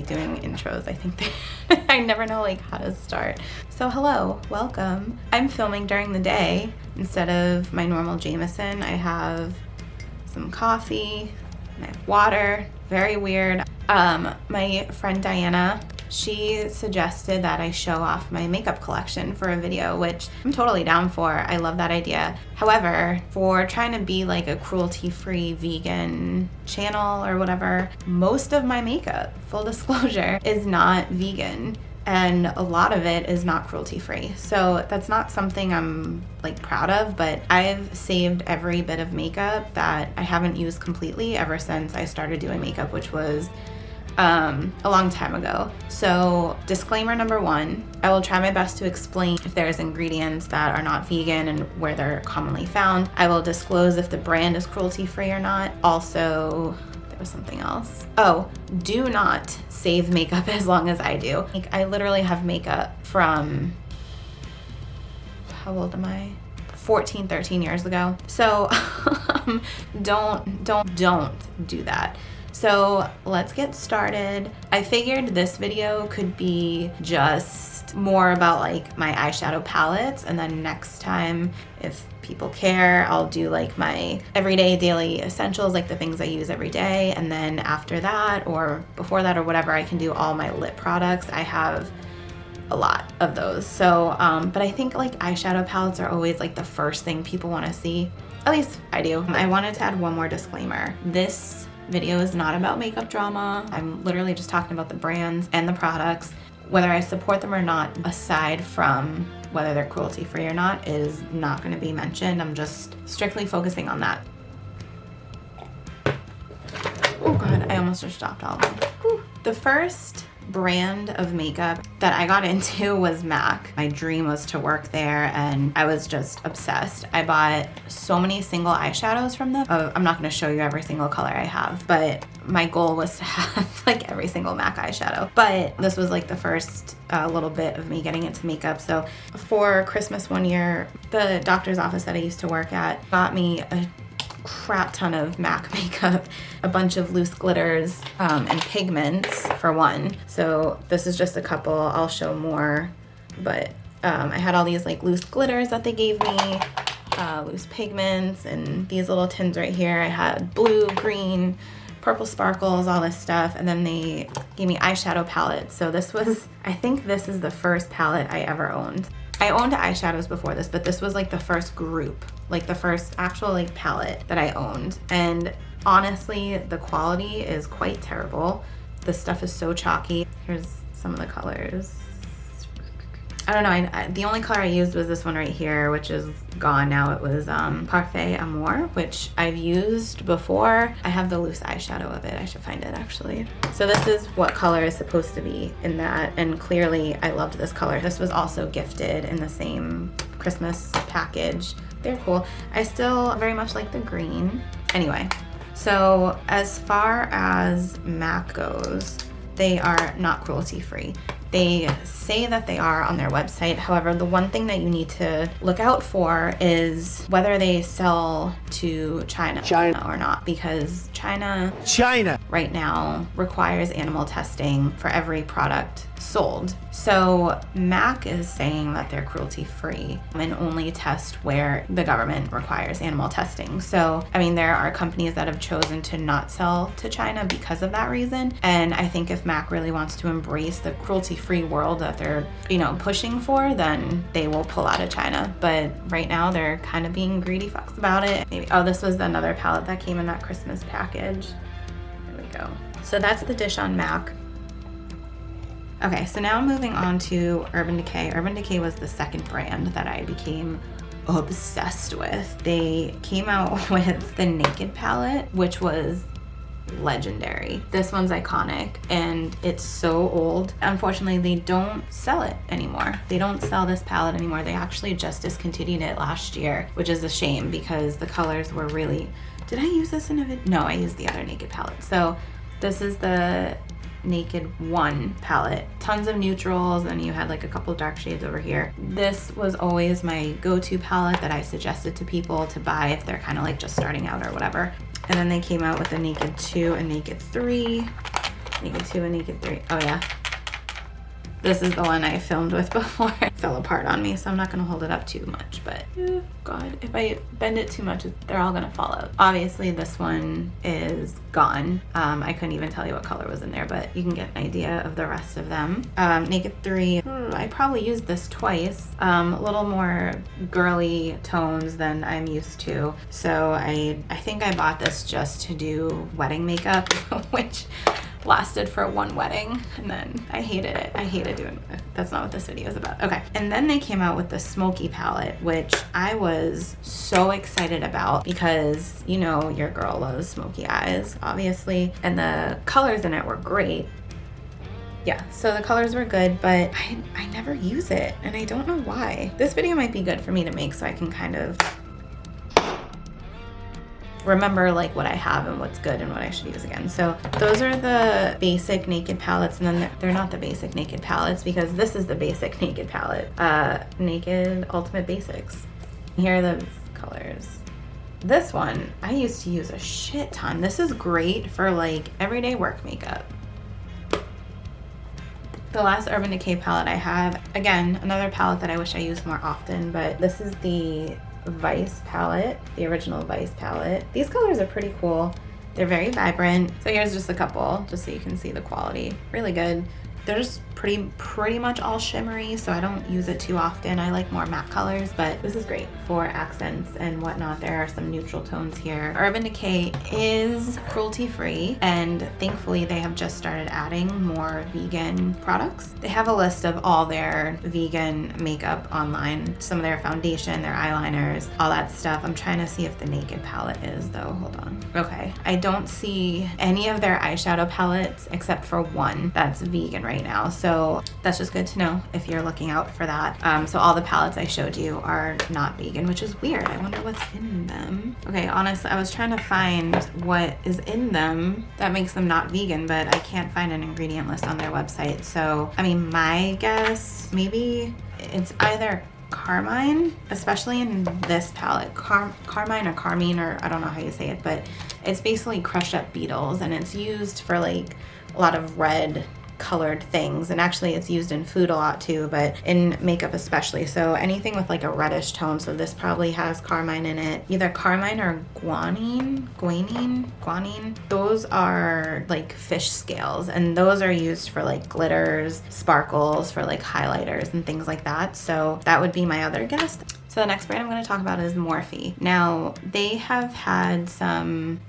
like doing intros. I think I never know like how to start. So hello, welcome. I'm filming during the day instead of my normal Jameson. I have some coffee, and I have water. Very weird. My friend Diana, she suggested that I show off my makeup collection for a video, which I'm totally down for. I love that idea. However, for trying to be like a cruelty-free vegan channel or whatever, most of my makeup, full disclosure, is not vegan. And a lot of it is not cruelty-free. So that's not something I'm like proud of, but I've saved every bit of makeup that I haven't used completely ever since I started doing makeup, which was a long time ago. So disclaimer number one, I will try my best to explain if there's ingredients that are not vegan and where they're commonly found. I will disclose if the brand is cruelty-free or not. Also, there was something else. Oh, do not save makeup as long as I do. Like, I literally have makeup from, how old am I? 14, 13 years ago. So don't do that. So let's get started. I figured this video could be just more about like my eyeshadow palettes, and then next time, if people care, I'll do like my everyday daily essentials, like the things I use every day. And then after that, or before that or whatever, I can do all my lip products. I have a lot of those. So, but I think like eyeshadow palettes are always like the first thing people want to see. At least I do. I wanted to add one more disclaimer. This video is not about makeup drama. I'm literally just talking about the brands and the products. Whether I support them or not, aside from whether they're cruelty-free or not, is not going to be mentioned. I'm just strictly focusing on that. Oh god, I almost just dropped all of them. Whew. The first brand of makeup that I got into was MAC. My dream was to work there and I was just obsessed. I bought so many single eyeshadows from them. I'm not going to show you every single color I have, but my goal was to have like every single MAC eyeshadow. But this was like the first little bit of me getting into makeup. So for Christmas one year, the doctor's office that I used to work at got me a crap ton of MAC makeup, a bunch of loose glitters and pigments for one. So this is just a couple. I'll show more, but I had all these like loose glitters that they gave me, loose pigments, and these little tins right here. I had blue, green, purple sparkles, all this stuff, and then they gave me eyeshadow palettes. So this was, I think this is the first palette I ever owned. I owned eyeshadows before this, but this was like the first group, like the first actual like palette that I owned. And honestly, the quality is quite terrible. The stuff is so chalky. Here's some of the colors. I don't know, the only color I used was this one right here, which is gone now. It was Parfait Amour, which I've used before. I have the loose eyeshadow of it. I should find it actually. So this is what color is supposed to be in that, and clearly I loved this color. This was also gifted in the same Christmas package. They're cool. I still very much like the green. Anyway, so as far as MAC goes, they are not cruelty-free. They say that they are on their website. However, the one thing that you need to look out for is whether they sell to China or not, because China right now requires animal testing for every product sold. So MAC is saying that they're cruelty-free and only test where the government requires animal testing. So, I mean, there are companies that have chosen to not sell to China because of that reason. And I think if MAC really wants to embrace the cruelty-free world that they're, pushing for, then they will pull out of China. But right now they're kind of being greedy fucks about it. Maybe, oh, this was another palette that came in that Christmas package. There we go. So that's the dish on MAC. Okay, so now I'm moving on to Urban Decay. Urban Decay was the second brand that I became obsessed with. They came out with the Naked palette, which was legendary. This one's iconic and it's so old. Unfortunately, they don't sell it anymore. They don't sell this palette anymore. They actually just discontinued it last year, which is a shame because the colors were really... Did I use this in a video? No, I used the other Naked palette. So this is the Naked 1 palette. Tons of neutrals, and you had like a couple dark shades over here. This was always my go-to palette that I suggested to people to buy if they're kind of like just starting out or whatever. And then they came out with a Naked 2 and Naked 3, Naked 2 and Naked 3. Oh yeah. This is the one I filmed with before. It fell apart on me, so I'm not gonna hold it up too much, but God, if I bend it too much, they're all gonna fall out. Obviously this one is gone. I couldn't even tell you what color was in there, but you can get an idea of the rest of them. Naked 3, I probably used this twice. A little more girly tones than I'm used to. So I think I bought this just to do wedding makeup, which lasted for one wedding, and then I hated it. I hated doing it. That's not what this video is about. Okay, and then they came out with the smoky palette, which I was so excited about because, you know, your girl loves smoky eyes, obviously, and the colors in it were great. Yeah, so the colors were good, but I never use it, and I don't know why. This video might be good for me to make so I can kind of remember like what I have and what's good and what I should use again. So those are the basic Naked palettes, and then they're not the basic Naked palettes because this is the basic Naked palette. Naked Ultimate Basics. Here are the colors. This one, I used to use a shit ton. This is great for like everyday work makeup. The last Urban Decay palette I have, again, another palette that I wish I used more often, but this is the Vice palette, the original Vice palette. These colors are pretty cool. They're very vibrant. So here's just a couple, just so you can see the quality. Really good. They're just pretty much all shimmery, so I don't use it too often. I like more matte colors, but this is great for accents and whatnot. There are some neutral tones here. Urban Decay is cruelty-free, and thankfully they have just started adding more vegan products. They have a list of all their vegan makeup online, some of their foundation, their eyeliners, all that stuff. I'm trying to see if the Naked palette is though. Hold on. Okay, I don't see any of their eyeshadow palettes except for one that's vegan right now. So that's just good to know if you're looking out for that. So all the palettes I showed you are not vegan, which is weird. I wonder what's in them. Okay, honestly, I was trying to find what is in them that makes them not vegan, but I can't find an ingredient list on their website. So, I mean, my guess, maybe it's either carmine, especially in this palette, carmine or carmine, or I don't know how you say it, but it's basically crushed up beetles, and it's used for like a lot of red colored things, and actually it's used in food a lot too, but in makeup especially. So anything with like a reddish tone, so this probably has carmine in it, either carmine or guanine. Those are like fish scales, and those are used for like glitters, sparkles, for like highlighters and things like that. So that would be my other guess. So the next brand I'm going to talk about is Morphe. Now they have had some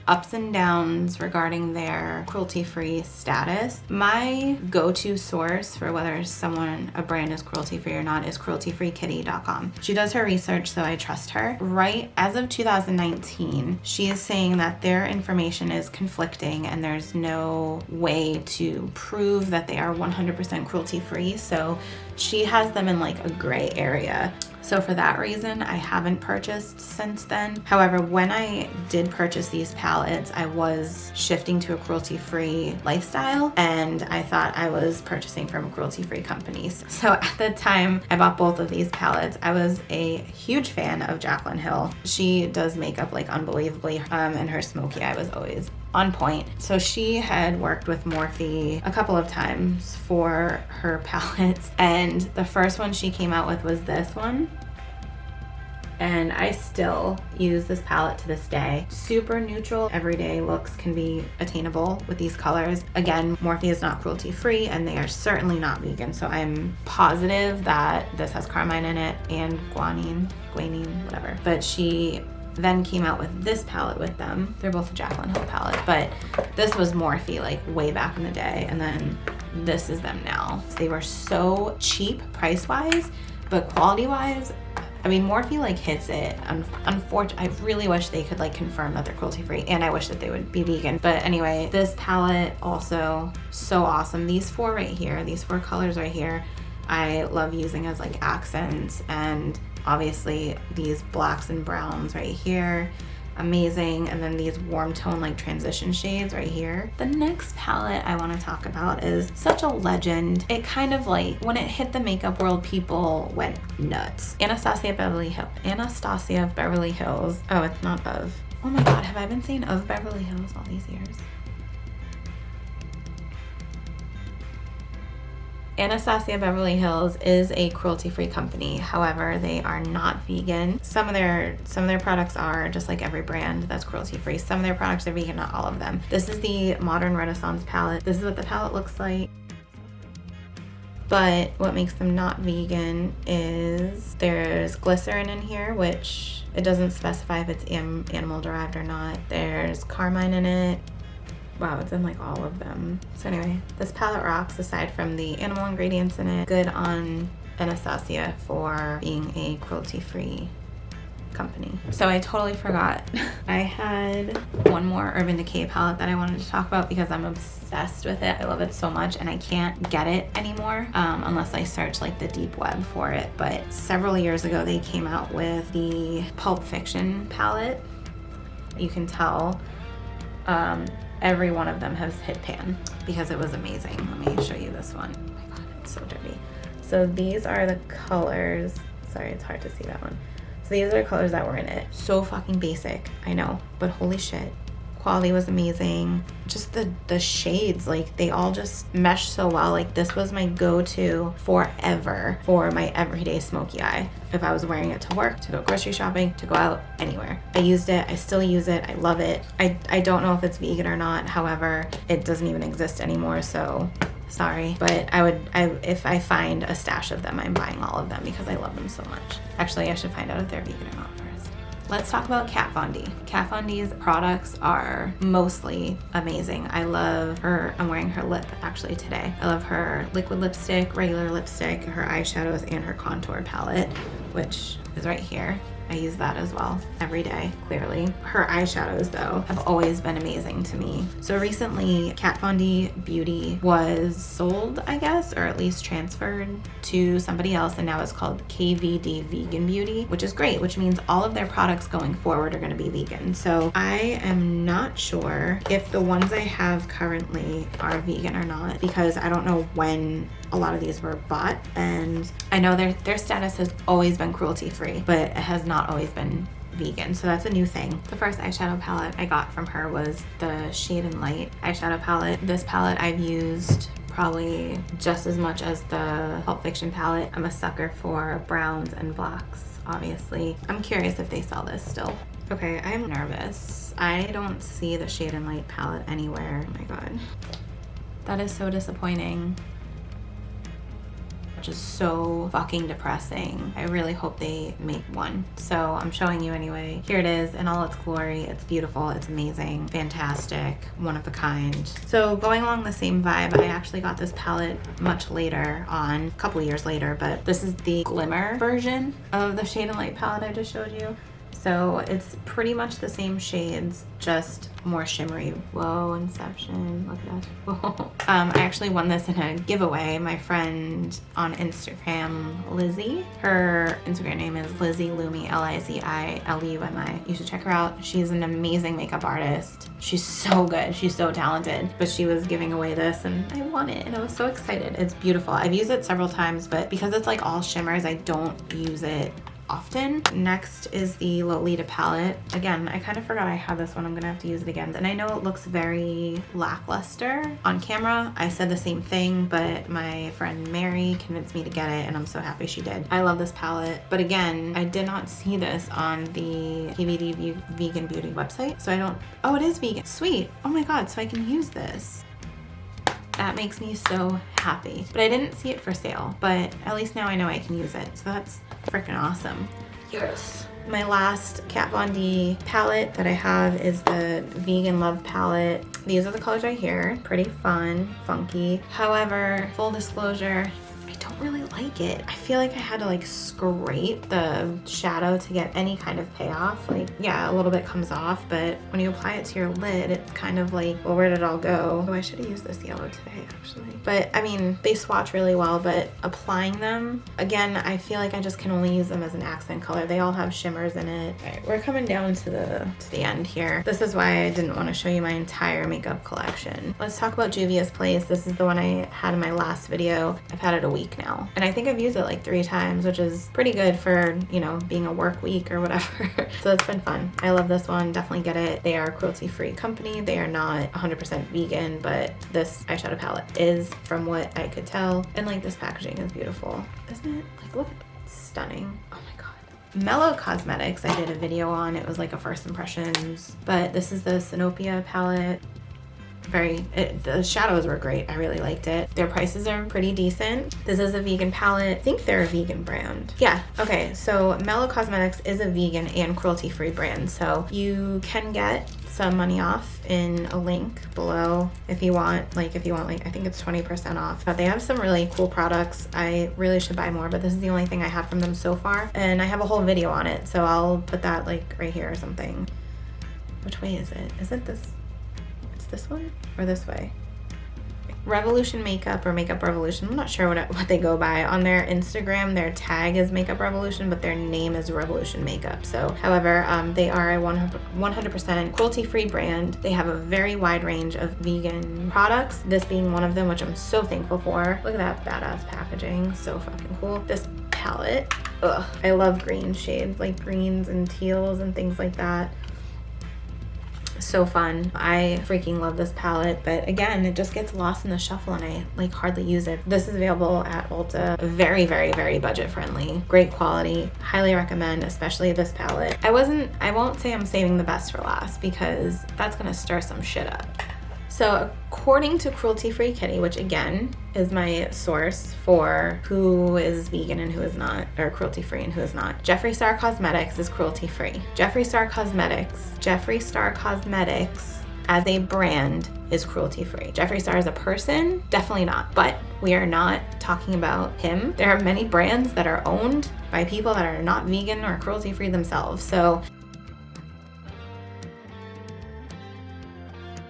ups and downs regarding their cruelty-free status. My go-to source for whether a brand is cruelty-free or not is cruelty-freekitty.com. She does her research, so I trust her. Right as of 2019, she is saying that their information is conflicting and there's no way to prove that they are 100% cruelty-free. So she has them in like a gray area. So for that reason, I haven't purchased since then. However, when I did purchase these palettes, I was shifting to a cruelty-free lifestyle, and I thought I was purchasing from cruelty-free companies. So at the time I bought both of these palettes, I was a huge fan of Jaclyn Hill. She does makeup like unbelievably, and her smoky eye was always on point. So she had worked with Morphe a couple of times for her palettes, and the first one she came out with was this one. And I still use this palette to this day. Super neutral, everyday looks can be attainable with these colors. Again, Morphe is not cruelty-free, and they are certainly not vegan, so I'm positive that this has carmine in it and guanine, whatever. But she then came out with this palette with them. They're both a Jaclyn Hill palette, but this was Morphe like way back in the day, and then this is them now. They were so cheap price-wise, but quality-wise, I mean, Morphe like hits it. Unfortunately, I really wish they could like confirm that they're cruelty-free, and I wish that they would be vegan. But anyway, this palette also so awesome. These four right here, these four colors right here, I love using as like accents, and obviously these blacks and browns right here, amazing. And then these warm tone like transition shades right here. The next palette I want to talk about is such a legend. It kind of like, when it hit the makeup world, people went nuts. Anastasia of Beverly Hills. Oh, it's not of. Oh my god, have I been saying of Beverly Hills all these years? Anastasia Beverly Hills is a cruelty-free company. However, they are not vegan. Some of their products are, just like every brand that's cruelty-free. Some of their products are vegan, not all of them. This is the Modern Renaissance palette. This is what the palette looks like. But what makes them not vegan is there's glycerin in here, which it doesn't specify if it's animal derived or not. There's carmine in it. Wow, it's in like all of them. So anyway, this palette rocks aside from the animal ingredients in it. Good on Anastasia for being a cruelty-free company. So I totally forgot. I had one more Urban Decay palette that I wanted to talk about because I'm obsessed with it. I love it so much and I can't get it anymore unless I search like the deep web for it. But several years ago they came out with the Pulp Fiction palette. You can tell every one of them has hit pan because it was amazing. Let me show you this one. Oh my god, it's so dirty. So these are the colors. Sorry, it's hard to see that one. So these are the colors that were in it. So fucking basic, I know, but holy shit. Quality was amazing. Just the shades, like they all just mesh so well. Like this was my go-to forever for my everyday smoky eye. If I was wearing it to work, to go grocery shopping, to go out, anywhere. I used it, I still use it, I love it. I don't know if it's vegan or not, however, it doesn't even exist anymore, so sorry. But if I find a stash of them, I'm buying all of them because I love them so much. Actually, I should find out if they're vegan or not first. Let's talk about Kat Von D. Kat Von D's products are mostly amazing. I love her, I'm wearing her lip actually today. I love her liquid lipstick, regular lipstick, her eyeshadows, and her contour palette, which is right here. I use that as well every day, clearly. Her eyeshadows, though, have always been amazing to me. So recently, Kat Von D Beauty was sold, I guess, or at least transferred to somebody else, and now it's called KVD Vegan Beauty, which is great, which means all of their products going forward are gonna be vegan. So I am not sure if the ones I have currently are vegan or not, because I don't know when a lot of these were bought, and I know their status has always been cruelty-free, but it has not always been vegan, so that's a new thing. The first eyeshadow palette I got from her was the Shade and Light eyeshadow palette. This palette I've used probably just as much as the Pulp Fiction palette. I'm a sucker for browns and blacks, obviously. I'm curious if they sell this still. Okay, I'm nervous. I don't see the Shade and Light palette anywhere. Oh my god. That is so disappointing. Which is so fucking depressing. I really hope they make one. So I'm showing you anyway. Here it is in all its glory. It's beautiful, it's amazing, fantastic, one of a kind. So going along the same vibe, I actually got this palette much later on, a couple years later, but this is the Glimmer version of the Shade and Light palette I just showed you. So it's pretty much the same shades, just more shimmery. Whoa, Inception, look at that. Whoa. I actually won this in a giveaway. My friend on Instagram, Lizzie, her Instagram name is Lizzie Lumi, Lizilumi. You should check her out. She's an amazing makeup artist. She's so good, she's so talented. But she was giving away this and I won it and I was so excited. It's beautiful. I've used it several times, but because it's like all shimmers, I don't use it often. Next is the Lolita palette. Again, I kind of forgot I have this one. I'm gonna have to use it again. And I know it looks very lackluster on camera. I said the same thing, but my friend Mary convinced me to get it and I'm so happy she did. I love this palette. But again, I did not see this on the KVD Vegan Beauty website. So I don't, oh, it is vegan. Sweet. Oh my God, so I can use this. That makes me so happy. But I didn't see it for sale, but at least now I know I can use it. So that's freaking awesome. Yes. My last Kat Von D palette that I have is the Vegan Love palette. These are the colors right here. Pretty fun, funky. However, full disclosure, I don't really like it. I feel like I had to like scrape the shadow to get any kind of payoff. Like, yeah, a little bit comes off, but when you apply it to your lid, it's kind of like, well, where did it all go? Oh, I should have used this yellow today, actually. But I mean, they swatch really well, but applying them, again, I feel like I just can only use them as an accent color. They all have shimmers in it. All right, we're coming down to the end here. This is why I didn't want to show you my entire makeup collection. Let's talk about Juvia's Place. This is the one I had in my last video. I've had it a week now. now. And I think I've used it like 3 times, which is pretty good for, you know, being a work week or whatever. So it's been fun. I love this one. Definitely get it. They are a cruelty-free company. They are not 100% vegan, but this eyeshadow palette is, from what I could tell. And like, this packaging is beautiful, isn't it? Like, look, stunning. Oh my God. Mellow Cosmetics, I did a video on. It was like a first impressions, but this is the Sinopia palette. The shadows were great. I really liked it. Their prices are pretty decent. This is a vegan palette. I think they're a vegan brand. Yeah, okay, so Mellow Cosmetics is a vegan and cruelty-free brand, so you can get some money off in a link below if you want like, I think it's 20% off. But they have some really cool products. I really should buy more, but this is the only thing I have from them so far, and I have a whole video on it, so I'll put that like right here or something. Which way is it? Is it this one or this way? Revolution Makeup or Makeup Revolution. I'm not sure what they go by. On their Instagram, their tag is Makeup Revolution, but their name is Revolution Makeup. So, however, they are a 100% cruelty-free brand. They have a very wide range of vegan products, this being one of them, which I'm so thankful for. Look at that badass packaging. So fucking cool. This palette, ugh, I love green shades, like greens and teals and things like that. So fun. I freaking love this palette, but again, it just gets lost in the shuffle and I like hardly use it. This is available at Ulta. Very, very, very budget friendly. Great quality. Highly recommend, especially this palette. I won't say I'm saving the best for last because that's gonna stir some shit up. So according to Cruelty Free Kitty, which again is my source for who is vegan and who is not, or cruelty free and who is not, Jeffree Star Cosmetics is cruelty free. Jeffree Star Cosmetics as a brand is cruelty free. Jeffree Star as a person, definitely not, but we are not talking about him. There are many brands that are owned by people that are not vegan or cruelty free themselves. So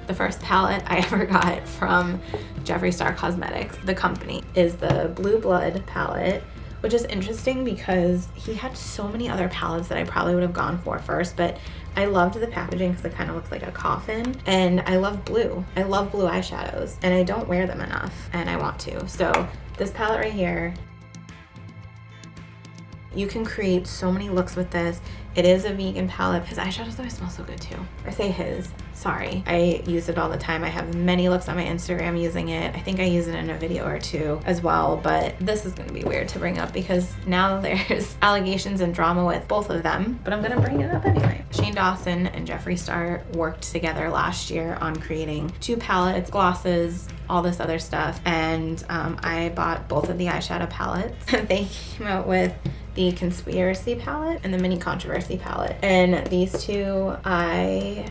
the first palette I ever got from Jeffree Star Cosmetics, the company, is the Blue Blood palette, which is interesting because he had so many other palettes that I probably would have gone for first, but I loved the packaging because it kind of looks like a coffin, and I love blue. I love blue eyeshadows, and I don't wear them enough, and I want to. So this palette right here, you can create so many looks with this. It is a vegan palette. His eyeshadows always smell so good too. I say his, sorry. I use it all the time. I have many looks on my Instagram using it. I think I use it in a video or 2 as well, but this is gonna be weird to bring up because now there's allegations and drama with both of them, but I'm gonna bring it up anyway. Shane Dawson and Jeffree Star worked together last year on creating 2 palettes, glosses, all this other stuff, and I bought both of the eyeshadow palettes. They came out with the Conspiracy palette and the Mini Controversy palette, and these 2 I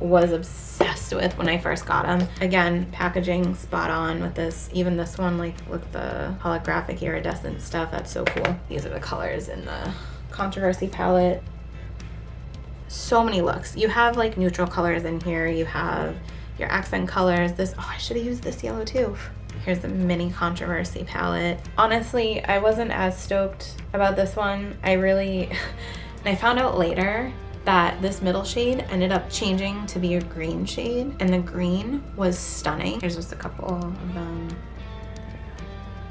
was obsessed with when I first got them. Again, packaging spot on with this. Even this one, like with the holographic iridescent stuff, that's so cool. These are the colors in the Controversy palette. So many looks. You have like neutral colors in here. You have your accent colors. This, oh, I should have used this yellow too. Here's the Mini Controversy palette. Honestly, I wasn't as stoked about this one. And I found out later that this middle shade ended up changing to be a green shade, and the green was stunning. Here's just a couple of them.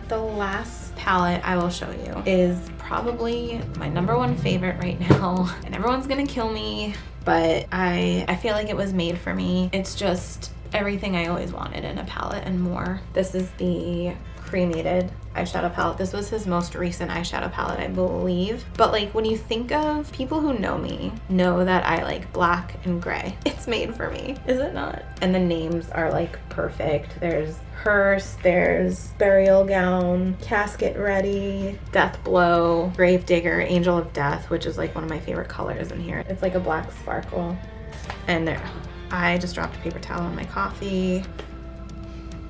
The last palette I will show you is probably my #1 favorite right now, and everyone's gonna kill me, but I feel like it was made for me. It's just everything I always wanted in a palette and more. This is the Cremated eyeshadow palette. This was his most recent eyeshadow palette, I believe. But like, when you think of people who know me, know that I like black and gray. It's made for me, is it not? And the names are like perfect. There's Hearse, there's Burial Gown, Casket Ready, Death Blow, Grave Digger, Angel of Death, which is like one of my favorite colors in here. It's like a black sparkle. And there, I just dropped a paper towel on my coffee.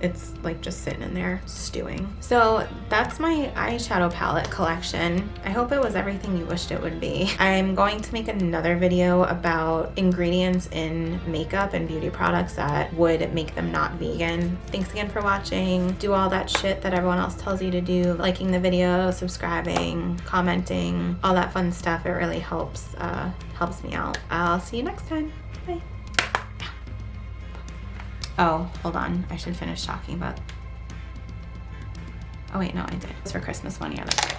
It's like just sitting in there stewing. So that's my eyeshadow palette collection. I hope it was everything you wished it would be. I'm going to make another video about ingredients in makeup and beauty products that would make them not vegan. Thanks again for watching. Do all that shit that everyone else tells you to do. Liking the video, subscribing, commenting, all that fun stuff. It really helps me out. I'll see you next time. Bye. Oh, hold on. I should finish talking about Oh wait, no, I did. It's for Christmas one year. That's right.